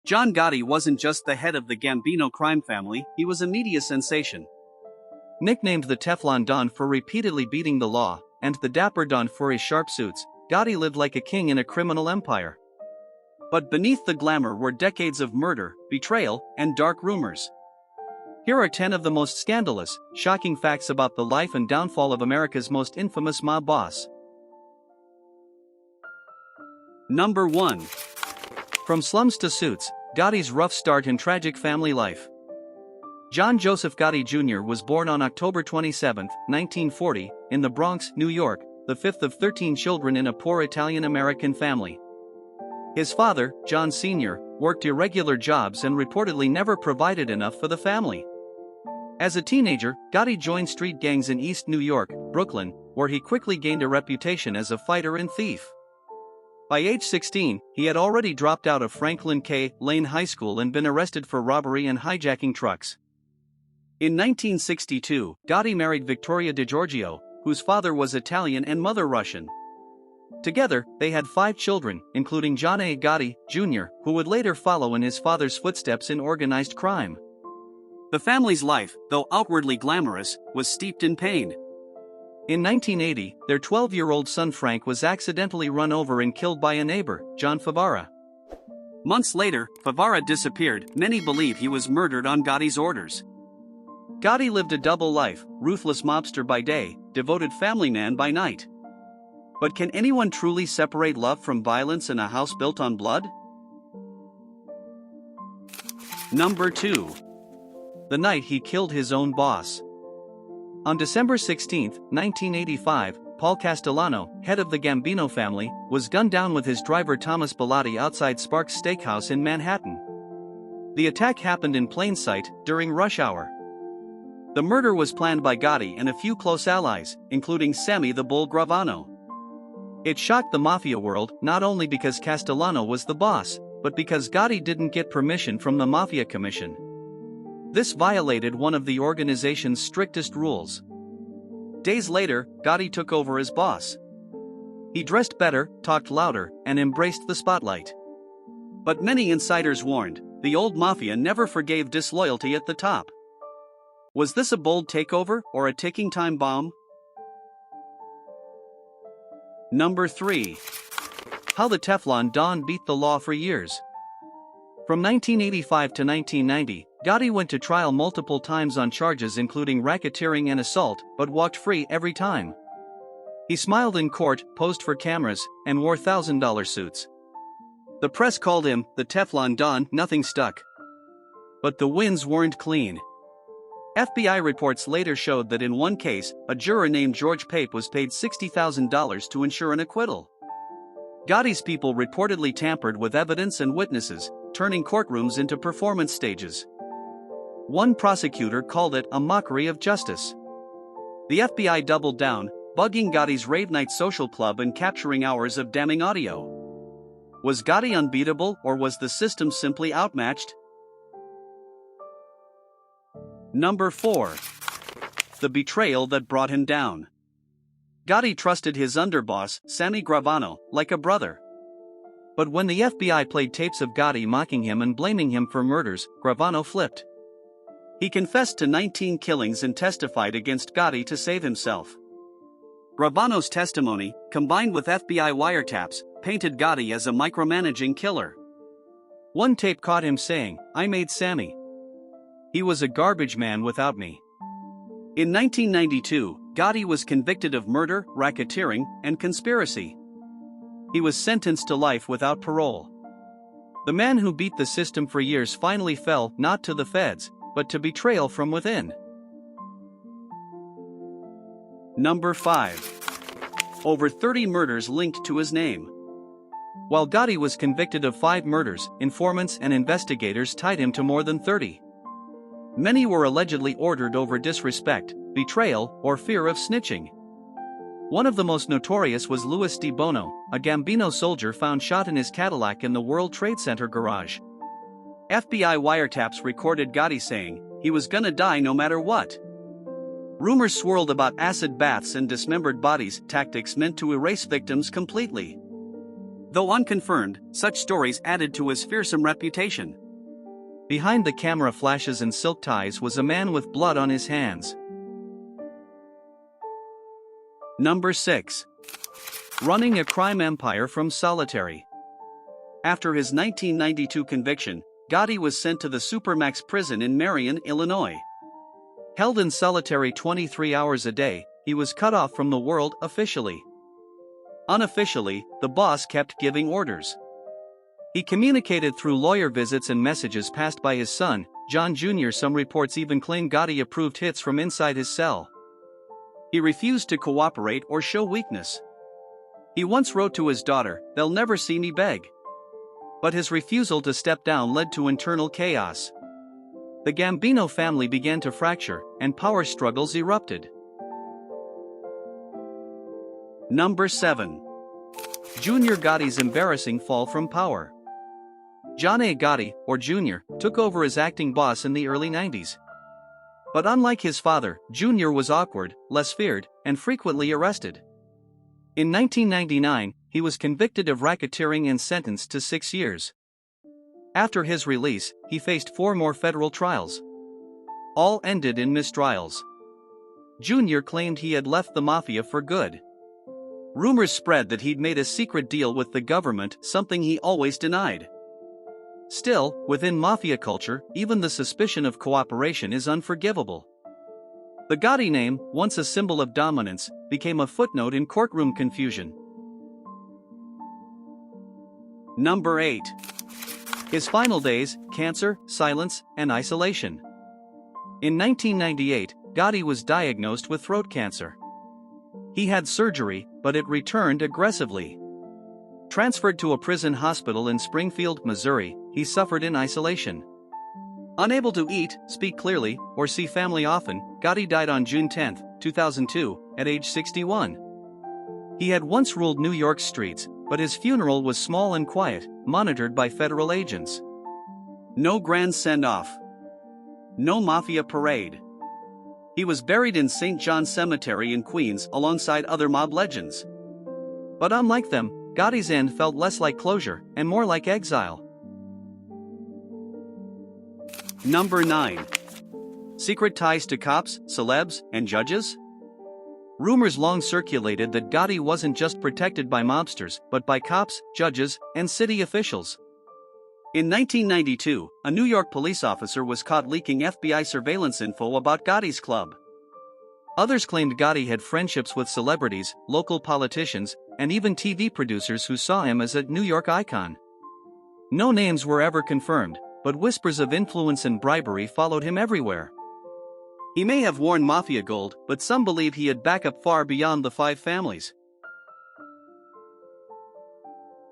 John Gotti wasn't just the head of the Gambino crime family, he was a media sensation. Nicknamed the Teflon Dawn for repeatedly beating the law, and the Dapper Don for his sharp suits, Gotti lived like a king in a criminal empire. But beneath the glamour were decades of murder, betrayal, and dark rumors. Here are 10 of the most scandalous, shocking facts about the life and downfall of America's most infamous mob boss. Number 1. From slums to suits, Gotti's rough start and tragic family life. John Joseph Gotti Jr. was born on October 27, 1940, in the Bronx, New York, the fifth of 13 children in a poor Italian-American family. His father, John Sr., worked irregular jobs and reportedly never provided enough for the family. As a teenager, Gotti joined street gangs in East New York, Brooklyn, where he quickly gained a reputation as a fighter and thief. By age 16, he had already dropped out of Franklin K. Lane High School and been arrested for robbery and hijacking trucks. In 1962, Gotti married Victoria DiGiorgio, whose father was Italian and mother Russian. Together, they had 5 children, including John A. Gotti, Jr., who would later follow in his father's footsteps in organized crime. The family's life, though outwardly glamorous, was steeped in pain. In 1980, their 12-year-old son Frank was accidentally run over and killed by a neighbor, John Favara. Months later, Favara disappeared. Many believe he was murdered on Gotti's orders. Gotti lived a double life, ruthless mobster by day, devoted family man by night. But can anyone truly separate love from violence in a house built on blood? Number 2. The night he killed his own boss. On December 16, 1985, Paul Castellano, head of the Gambino family, was gunned down with his driver Thomas Bellotti outside Sparks Steakhouse in Manhattan. The attack happened in plain sight, during rush hour. The murder was planned by Gotti and a few close allies, including Sammy the Bull Gravano. It shocked the Mafia world, not only because Castellano was the boss, but because Gotti didn't get permission from the Mafia Commission. This violated one of the organization's strictest rules. Days later, Gotti took over as boss. He dressed better, talked louder, and embraced the spotlight. But many insiders warned, the old Mafia never forgave disloyalty at the top. Was this a bold takeover or a ticking time bomb? Number 3. How the Teflon Dawn beat the law for years. From 1985 to 1990, Gotti went to trial multiple times on charges including racketeering and assault, but walked free every time. He smiled in court, posed for cameras, and wore $1,000 suits. The press called him the Teflon Dawn. Nothing stuck. But the wins weren't clean. FBI reports later showed that in one case, a juror named George Pape was paid $60,000 to ensure an acquittal. Gotti's people reportedly tampered with evidence and witnesses, turning courtrooms into performance stages. One prosecutor called it a mockery of justice. The FBI doubled down, bugging Gotti's rave night social club and capturing hours of damning audio. Was Gotti unbeatable, or was the system simply outmatched? Number 4. The betrayal that brought him down. Gotti trusted his underboss, Sammy Gravano, like a brother. But when the FBI played tapes of Gotti mocking him and blaming him for murders, Gravano flipped. He confessed to 19 killings and testified against Gotti to save himself. Gravano's testimony, combined with FBI wiretaps, painted Gotti as a micromanaging killer. One tape caught him saying, "I made Sammy. He was a garbage man without me." In 1992, Gotti was convicted of murder, racketeering, and conspiracy. He was sentenced to life without parole. The man who beat the system for years finally fell, not to the feds, but to betrayal from within. Number 5. Over 30 murders linked to his name. While Gotti was convicted of 5 murders, informants and investigators tied him to more than 30. Many were allegedly ordered over disrespect, betrayal, or fear of snitching. One of the most notorious was Louis Di Bono, a Gambino soldier found shot in his Cadillac in the World Trade Center garage. FBI wiretaps recorded Gotti saying, he was gonna die no matter what. Rumors swirled about acid baths and dismembered bodies, tactics meant to erase victims completely. Though unconfirmed, such stories added to his fearsome reputation. Behind the camera flashes and silk ties was a man with blood on his hands. Number 6. Running a crime empire from solitary. After his 1992 conviction, Gotti was sent to the Supermax prison in Marion, Illinois. Held in solitary 23 hours a day, he was cut off from the world officially. Unofficially, the boss kept giving orders. He communicated through lawyer visits and messages passed by his son, John Jr. Some reports even claim Gotti approved hits from inside his cell. He refused to cooperate or show weakness. He once wrote to his daughter, "They'll never see me beg." But his refusal to step down led to internal chaos. The Gambino family began to fracture, and power struggles erupted. Number 7. Junior Gotti's embarrassing fall from power. John A. Gotti, or Jr., took over as acting boss in the early 90s. But unlike his father, Jr. was awkward, less feared, and frequently arrested. In 1999, he was convicted of racketeering and sentenced to 6 years. After his release, he faced 4 more federal trials. All ended in mistrials. Jr. claimed he had left the Mafia for good. Rumors spread that he'd made a secret deal with the government, something he always denied. Still, within Mafia culture, even the suspicion of cooperation is unforgivable. The Gotti name, once a symbol of dominance, became a footnote in courtroom confusion. Number 8. His final days, cancer, silence, and isolation. In 1998, Gotti was diagnosed with throat cancer. He had surgery, but it returned aggressively. Transferred to a prison hospital in Springfield, Missouri, he suffered in isolation. Unable to eat, speak clearly, or see family often, Gotti died on June 10, 2002, at age 61. He had once ruled New York's streets, but his funeral was small and quiet, monitored by federal agents. No grand send-off. No Mafia parade. He was buried in St. John's Cemetery in Queens alongside other mob legends. But unlike them, Gotti's end felt less like closure and more like exile. Number 9. Secret ties to cops, celebs, and judges? Rumors long circulated that Gotti wasn't just protected by mobsters, but by cops, judges, and city officials. In 1992, a New York police officer was caught leaking FBI surveillance info about Gotti's club. Others claimed Gotti had friendships with celebrities, local politicians, and even TV producers who saw him as a New York icon. No names were ever confirmed, but whispers of influence and bribery followed him everywhere. He may have worn Mafia gold, but some believe he had backup far beyond the 5 families.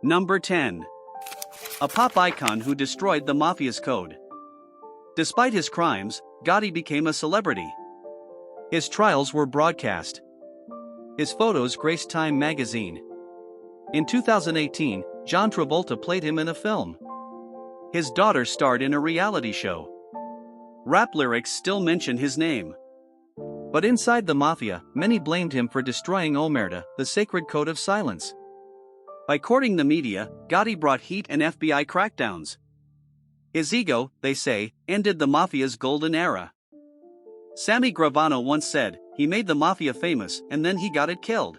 Number 10. A pop icon who destroyed the Mafia's code. Despite his crimes, Gotti became a celebrity. His trials were broadcast. His photos graced Time magazine. In 2018, John Travolta played him in a film. His daughter starred in a reality show. Rap lyrics still mention his name. But inside the Mafia, many blamed him for destroying Omerta, the sacred code of silence. By courting the media, Gotti brought heat and FBI crackdowns. His ego, they say, ended the Mafia's golden era. Sammy Gravano once said, "He made the Mafia famous and then he got it killed."